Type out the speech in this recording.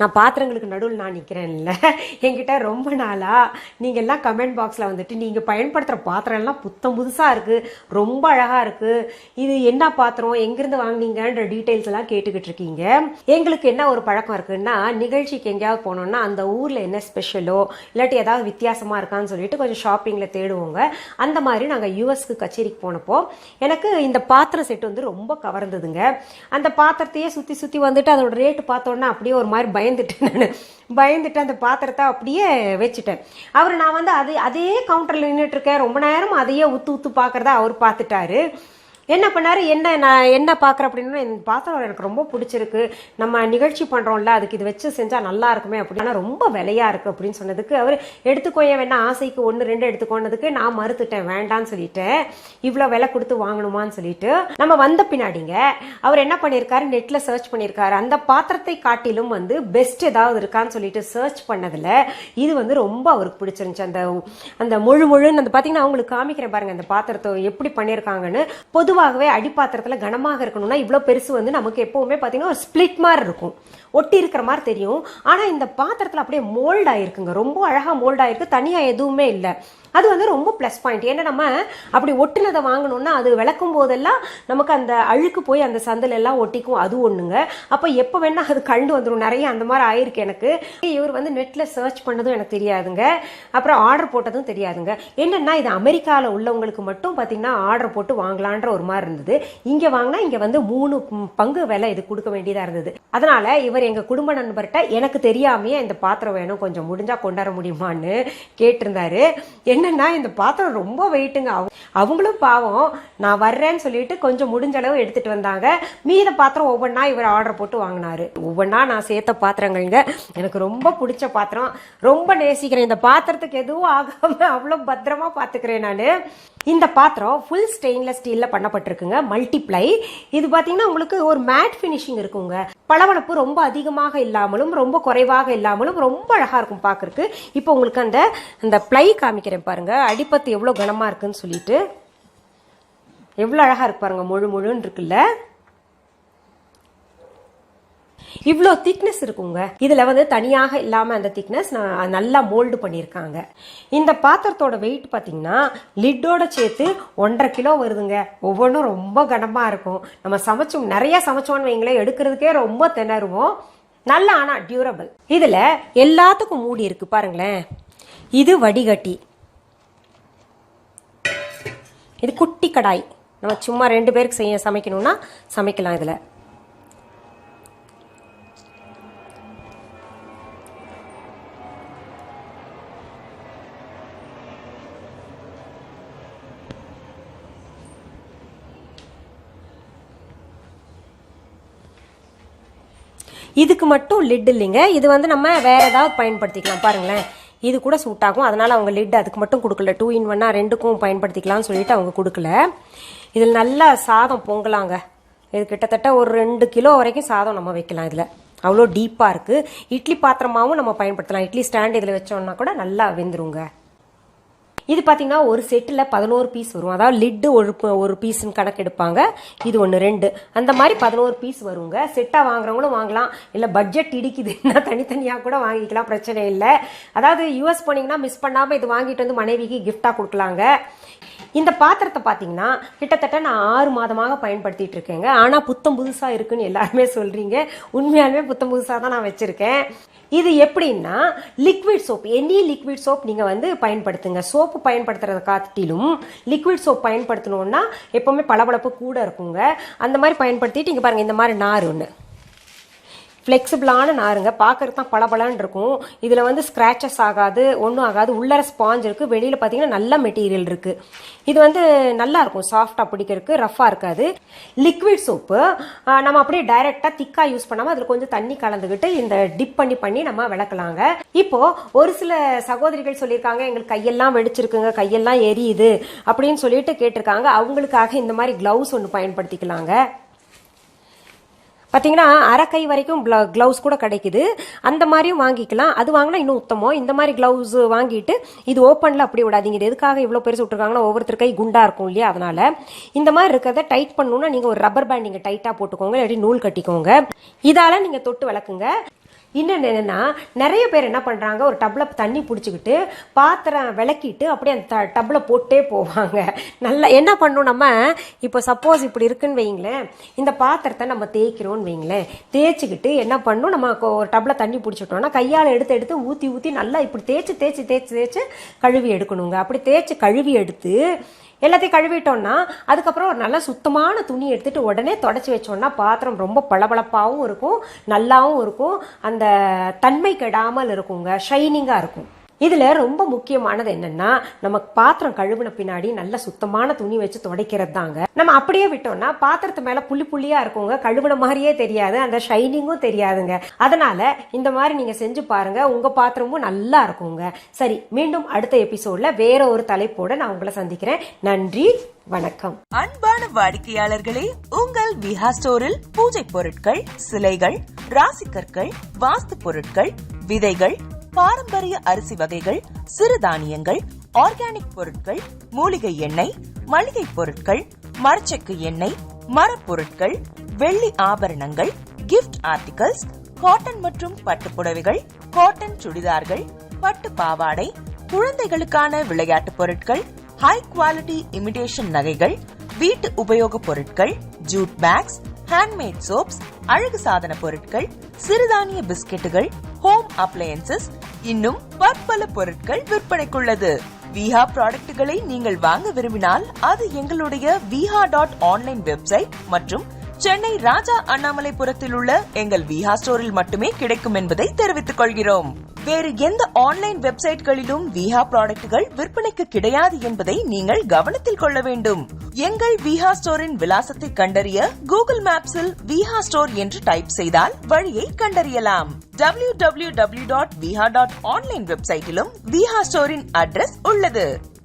நான் பாத்திரங்களுக்கு நடுவில் நான் நிற்கிறேன்ல, என்கிட்ட ரொம்ப நாளாக நீங்கள் எல்லாம் கமெண்ட் பாக்ஸில் வந்துட்டு நீங்கள் பயன்படுத்துகிற பாத்திரம் எல்லாம் புத்தம் புதுசாக இருக்குது, ரொம்ப அழகாக இருக்குது, இது என்ன பாத்திரம், எங்கேருந்து வாங்கினீங்கன்ற டீட்டெயில்ஸ் எல்லாம் கேட்டுக்கிட்டு இருக்கீங்க. எங்களுக்கு என்ன ஒரு பழக்கம் இருக்குன்னா, நிகழ்ச்சிக்கு எங்கேயாவது போனோம்னா அந்த ஊரில் என்ன ஸ்பெஷலோ இல்லாட்டி ஏதாவது வித்தியாசமாக இருக்கான்னு சொல்லிட்டு கொஞ்சம் ஷாப்பிங்கில் தேடுவோங்க. அந்த மாதிரி நாங்கள் யூஎஸ்க்கு கச்சேரிக்கு போனப்போ எனக்கு இந்த பாத்திரம் செட்டு வந்து ரொம்ப கவர்ந்ததுங்க. அந்த பாத்திரத்தையே சுற்றி சுற்றி வந்துட்டு அதோட ரேட்டு பார்த்தோன்னா அப்படியே ஒரு மாதிரி பயந்துட்டு அந்த பாத்திரத்தை அப்படியே வச்சுட்டேன். நான் வந்து அதே கவுண்டரில் நின்றுட்டு இருக்கேன், ரொம்ப நேரம் அதையே உத்து பார்க்கறத அவர் பார்த்துட்டாரு. என்ன பண்ணாரு, நான் என்ன பார்க்குறேன் அப்படின்னா, இந்த பாத்திரம் எனக்கு ரொம்ப பிடிச்சிருக்கு, நம்ம நிகழ்ச்சி பண்ணுறோம்ல, அதுக்கு இது வச்சு செஞ்சால் நல்லா இருக்குமே அப்படின்னா ரொம்ப விலையாக இருக்குது அப்படின்னு சொன்னதுக்கு அவர் எடுத்துக்கோய வேணா, ஆசைக்கு 1-2 எடுத்துக்கோனதுக்கு நான் மறுத்துட்டேன், வேண்டான்னு சொல்லிட்டேன். இவ்வளோ விலை கொடுத்து வாங்கணுமான்னு சொல்லிட்டு நம்ம வந்த பின்னாடிங்க அவர் என்ன பண்ணியிருக்காரு, நெட்டில் சர்ச் பண்ணியிருக்காரு. அந்த பாத்திரத்தை காட்டிலும் வந்து பெஸ்ட் ஏதாவது இருக்கான்னு சொல்லிட்டு சர்ச் பண்ணதில் இது வந்து ரொம்ப அவருக்கு பிடிச்சிருந்துச்சு. அந்த முழுன்னு அந்த பார்த்தீங்கன்னா அவங்களுக்கு காமிக்கிறேன் பாருங்க, அந்த பாத்திரத்தை எப்படி பண்ணியிருக்காங்கன்னு. பொதுவாகவே அடிப்பாத்திரத்தில் கனமாக இருக்கணும்னா இவ்வளோ பெருசு வந்து நமக்கு எப்பவுமே பார்த்தீங்கன்னா ஒரு ஸ்பிளிட் மாதிரி இருக்கும், ஒட்டி இருக்கிற மாதிரி தெரியும். ஆனால் இந்த பாத்திரத்தில் அப்படியே மோல்ட் ஆயிருக்குங்க, ரொம்ப அழகாக மோல்ட் ஆயிருக்கு, தனியாக எதுவுமே இல்லை. அது வந்து ரொம்ப ப்ளஸ் பாயிண்ட். ஏன்னா நம்ம அப்படி ஒட்டுனதை வாங்கணும்னா அது விளக்கும் போதெல்லாம் நமக்கு அந்த அழுக்கு போய் அந்த சந்தில் எல்லாம் ஒட்டிக்கும், அது ஒன்றுங்க. அப்போ எப்போ வேணா அது கண்டு வந்துடும், நிறைய அந்த மாதிரி ஆயிருக்கு எனக்கு. இவர் வந்து நெட்டில் சர்ச் பண்ணதும் எனக்கு தெரியாதுங்க, அப்புறம் ஆர்டர் போட்டதும் தெரியாதுங்க. என்னென்னா இது அமெரிக்காவில் உள்ளவங்களுக்கு மட்டும் பார்த்தீங்கன்னா ஆர்டர் போட்டு வாங்கலான்ற ஒரு மாதிரி இருந்தது. இங்கே வாங்கினா இங்கே வந்து 3 பங்கு விலை இது கொடுக்க வேண்டியதாக இருந்தது. அதனால இவர் எங்கள் குடும்ப நண்பர்கிட்ட எனக்கு தெரியாமையே இந்த பாத்திரம் வேணும், கொஞ்சம் முடிஞ்சா கொண்டாட முடியுமான்னு கேட்டிருந்தாரு. என்னன்னா இந்த பாத்திரம் ரொம்ப வெயிட்டுங்க. அவங்களும் பாவம் நான் வர்றேன்னு சொல்லிட்டு கொஞ்சம் முடிஞ்ச அளவு எடுத்துட்டு வந்தாங்க. மீத பாத்திரம் ஒவ்வொன்றா இவர் ஆர்டர் போட்டு வாங்கினாரு. ஒவ்வொன்றா நான் சேர்த்த பாத்திரங்கள்ங்க. எனக்கு ரொம்ப பிடிச்ச பாத்திரம், ரொம்ப நேசிக்கிறேன். இந்த பாத்திரத்துக்கு எதுவும் ஆகாம அவ்வளோ பத்திரமா பார்த்துக்கிறேன் நான். இந்த பாத்திரம் ஃபுல் ஸ்டெயின்லெஸ் ஸ்டீல்ல பண்ணப்பட்டிருக்குங்க, மல்டிப்ளை. இது பார்த்தீங்கன்னா உங்களுக்கு ஒரு மேட் ஃபினிஷிங் இருக்குங்க. பளபளப்பு ரொம்ப அதிகமாக இல்லாமலும் ரொம்ப குறைவாக இல்லாமலும் ரொம்ப அழகா இருக்கும் பார்க்கறதுக்கு. இப்போ உங்களுக்கு அந்த பிளை காமிக்கிறேன் பாருங்க, அடிப்பத்து எவ்வளோ கனமா இருக்குன்னு சொல்லிட்டு. எவ்வளோ அழகா இருக்கு பாருங்க, முழுன்னு இருக்குல்ல. இவ்வளோ திக்னஸ் இருக்குங்க. இதுல வந்து தனியாக இல்லாம அந்த திக்னஸ் நல்லா மோல்டு பண்ணியிருக்காங்க. இந்த பாத்திரத்தோட வெயிட் பார்த்தீங்கன்னா லிட்டோட சேர்த்து 1.5 கிலோ வருதுங்க. ஒவ்வொன்றும் ரொம்ப கனமா இருக்கும். நம்ம நிறைய சமைச்சோன்னு வைங்களேன், எடுக்கிறதுக்கே ரொம்ப திணறுவோம். நல்ல ஆனா டியூரபிள். இதுல எல்லாத்துக்கும் மூடி இருக்கு பாருங்களேன். இது வடிகட்டி, இது குட்டி கடாய். நம்ம சும்மா 2 பேருக்கு சமைக்கணும்னா சமைக்கலாம் இதுல. இதுக்கு மட்டும் லிட் இல்லைங்க, இது வந்து நம்ம வேற ஏதாவது பயன்படுத்திக்கலாம். பாருங்களேன், இது கூட சூட் ஆகும். அதனால அவங்க லிட் அதுக்கு மட்டும் கொடுக்கல, 2 in 1 2க்கும் பயன்படுத்திக்கலாம்னு சொல்லிட்டு அவங்க கொடுக்கல. இதில் நல்லா சாதம் பொங்கலாங்க. இது கிட்டத்தட்ட ஒரு 2 கிலோ வரைக்கும் சாதம் நம்ம வைக்கலாம் இதில், அவ்வளோ டீப்பாக இருக்கு. இட்லி பாத்திரமாவும் நம்ம பயன்படுத்தலாம். இட்லி ஸ்டாண்ட் இதில் வச்சோம்னா கூட நல்லா வெந்துருங்க. இது பார்த்தீங்கன்னா ஒரு செட்டில் 11 பீஸ் வரும். அதாவது லிட்டு ஒரு பீஸ்ன்னு கணக்கு எடுப்பாங்க. இது 1 2 அந்த மாதிரி 11 பீஸ் வருங்க. செட்டாக வாங்குறவங்களும் வாங்கலாம், இல்லை பட்ஜெட் இடிக்குதுன்னா தனித்தனியாக கூட வாங்கிக்கலாம், பிரச்சனை இல்லை. அதாவது யூஎஸ் போனீங்கன்னா மிஸ் பண்ணாமல் இது வாங்கிட்டு வந்து மனைவிக்கு கிஃப்டாக கொடுக்கலாங்க. இந்த பாத்திரத்தை பார்த்தீங்கன்னா கிட்டத்தட்ட நான் 6 மாதமாக பயன்படுத்திட்டு இருக்கேங்க. ஆனால் புத்தம் புதுசாக இருக்குன்னு எல்லாருமே சொல்றீங்க. உண்மையாலுமே புத்தம் புதுசாக தான் நான் வச்சிருக்கேன். இது எப்படின்னா liquid soap, any liquid soap நீங்கள் வந்து பயன்படுத்துங்க. சோப்பு பயன்படுத்துறத காட்டிலும் லிக்விட் சோப் பயன்படுத்தணும்னா எப்பவுமே பளபளப்பு கூட இருக்குங்க. அந்த மாதிரி பயன்படுத்திட்டு இங்கே பாருங்க, இந்த மாதிரி நார் ஒன்று ஃப்ளெக்சிபிளான நாருங்க, பார்க்கறது தான் பளபளன்னு இருக்கும். இதில் வந்து ஸ்க்ராச்சஸ் ஆகாது, ஒன்றும் ஆகாது. உள்ளர ஸ்பாஞ்ச் இருக்குது, வெளியில் பார்த்தீங்கன்னா நல்ல மெட்டீரியல் இருக்குது. இது வந்து நல்லா இருக்கும், சாஃப்டாக பிடிக்கிறதுக்கு, ரஃபாக இருக்காது. லிக்விட் சோப்பு நம்ம அப்படியே டைரெக்டாக திக்காக யூஸ் பண்ணாமல் அதில் கொஞ்சம் தண்ணி கலந்துக்கிட்டு இந்த டிப் பண்ணி நம்ம விளக்கலாங்க. இப்போ ஒரு சில சகோதரிகள் சொல்லியிருக்காங்க, எங்களுக்கு கையெல்லாம் வெடிச்சிருக்குங்க, கையெல்லாம் எரியுது அப்படின்னு சொல்லிட்டு கேட்டிருக்காங்க. அவங்களுக்காக இந்த மாதிரி கிளவுஸ் ஒன்று பயன்படுத்திக்கலாங்க. பார்த்தீங்கன்னா அரை கை வரைக்கும் க்ளவுஸ் கூட கிடைக்குது, அந்த மாதிரியும் வாங்கிக்கலாம். அது வாங்கினா இன்னும் உத்தமம். இந்த மாதிரி க்ளவுஸ் வாங்கிட்டு இது ஓப்பனில் அப்படி விடாதீங்க. இது எதுக்காக இவ்வளோ பெருசு விட்டுருக்காங்கன்னா ஒவ்வொருத்தர் கை குண்டாக இருக்கும் இல்லையா, அதனால இந்த மாதிரி இருக்கிறத டைட் பண்ணணும்னா நீங்கள் ஒரு ரப்பர் பேண்ட் நீங்கள் டைட்டாக போட்டுக்கோங்க, இல்லாட்டி நூல் கட்டிக்கோங்க. இதால் நீங்கள் தொட்டு விளக்குங்க. இன்னொன்று என்னன்னா, நிறைய பேர் என்ன பண்றாங்க, ஒரு டப்ல தண்ணி பிடிச்சிக்கிட்டு பாத்திரம் விளக்கிட்டு அப்படியே அந்த டப்ல போட்டே போவாங்க. நல்லா என்ன பண்ணும், நம்ம இப்போ சப்போஸ் இப்படி இருக்குன்னு வைங்களேன், இந்த பாத்திரத்தை நம்ம தேய்க்கிறோம்னு வைங்களேன், தேய்ச்சிக்கிட்டு என்ன பண்ணும், நம்ம ஒரு டப்ல தண்ணி பிடிச்சிட்டோம்னா கையால் எடுத்து ஊற்றி நல்லா இப்படி தேய்ச்சி கழுவி எடுக்கணுங்க. அப்படி தேய்ச்சி கழுவி எடுத்து எல்லாத்தையும் கழுவிட்டோம்னா அதுக்கப்புறம் ஒரு நல்ல சுத்தமான துணி எடுத்துட்டு உடனே தொடச்சி வச்சோம்னா பாத்திரம் ரொம்ப பளபளப்பாகவும் இருக்கும், நல்லாவும் இருக்கும், அந்த தன்மை கெடாமல் இருக்குங்க, ஷைனிங்காக இருக்கும். இதுல ரொம்ப முக்கியமானது என்னன்னா, நம்ம பாத்திரம் கழுவுன பின்னாடி நல்ல சுத்தமான துணி வச்சு துடைக்கிறது தாங்க. நம்ம அப்படியே விட்டோம்னா பாத்திரத்து மேல புள்ளியா இருக்குங்க, கழுவுன மாதிரியே தெரியாது, அந்த ஷைனிங்கும் தெரியாதுங்க. அதனால இந்த மாதிரி நீங்க செஞ்சு பாருங்க, உங்க பாத்திரமும் நல்லா இருக்குங்க. சரி, மீண்டும் அடுத்த எபிசோட்ல வேற ஒரு தலைப்போட நான் உங்களை சந்திக்கிறேன். நன்றி, வணக்கம். அன்பான வாடிக்கையாளர்களே, உங்கள் விஹா ஸ்டோரில் பூஜை பொருட்கள், சிலைகள், ராசிக்கற்கள், வாஸ்து பொருட்கள், விதைகள், பாரம்பரிய அரிசி வகைகள், சிறுதானியங்கள், ஆர்கானிக் பொருட்கள், மூலிகை எண்ணெய், மளிகை பொருட்கள், மரச்செக்கு எண்ணெய், மரப்பொருட்கள், வெள்ளி ஆபரணங்கள், கிஃப்ட் ஆர்டிகல்ஸ், காட்டன் மற்றும் பட்டு புடவைகள், காட்டன் சுடிதார்கள், பட்டு பாவாடை, குழந்தைகளுக்கான விளையாட்டு பொருட்கள், ஹை குவாலிட்டி இமிடேஷன் நகைகள், வீட்டு உபயோக பொருட்கள், ஜூட் பேக்ஸ், ஹேண்ட்மேட் சோப்ஸ், அழகு சாதன பொருட்கள், சிறுதானிய பிஸ்கெட்டுகள், ஹோம் அப்ளையன்சஸ், இன்னும் பற்பல பொருட்கள் விற்பனைக்குள்ளது. விஹா ப்ராடக்ட்களை நீங்கள் வாங்க விரும்பினால் அது எங்களுடைய viha.online வெப்சைட் மற்றும் சென்னை ராஜா அண்ணாமலைபுரத்தில் உள்ள எங்கள் விஹா ஸ்டோரில் மட்டுமே கிடைக்கும் என்பதை தெரிவித்துக் கொள்கிறோம். வேறு எந்த ஆன்லைன் வெப்சைட்களிலும் விஹா ப்ராடக்ட்கள் விற்பனைக்கு கிடையாது என்பதை நீங்கள் கவனத்தில் கொள்ள வேண்டும். எங்கள் விஹா ஸ்டோரின் விலாசத்தை கண்டறிய கூகுள் மேப்ஸில் விஹா ஸ்டோர் என்று டைப் செய்தால் வழியை கண்டறியலாம். www.viha.online வெப்சைட்டிலும் விஹா ஸ்டோரின் அட்ரஸ் உள்ளது.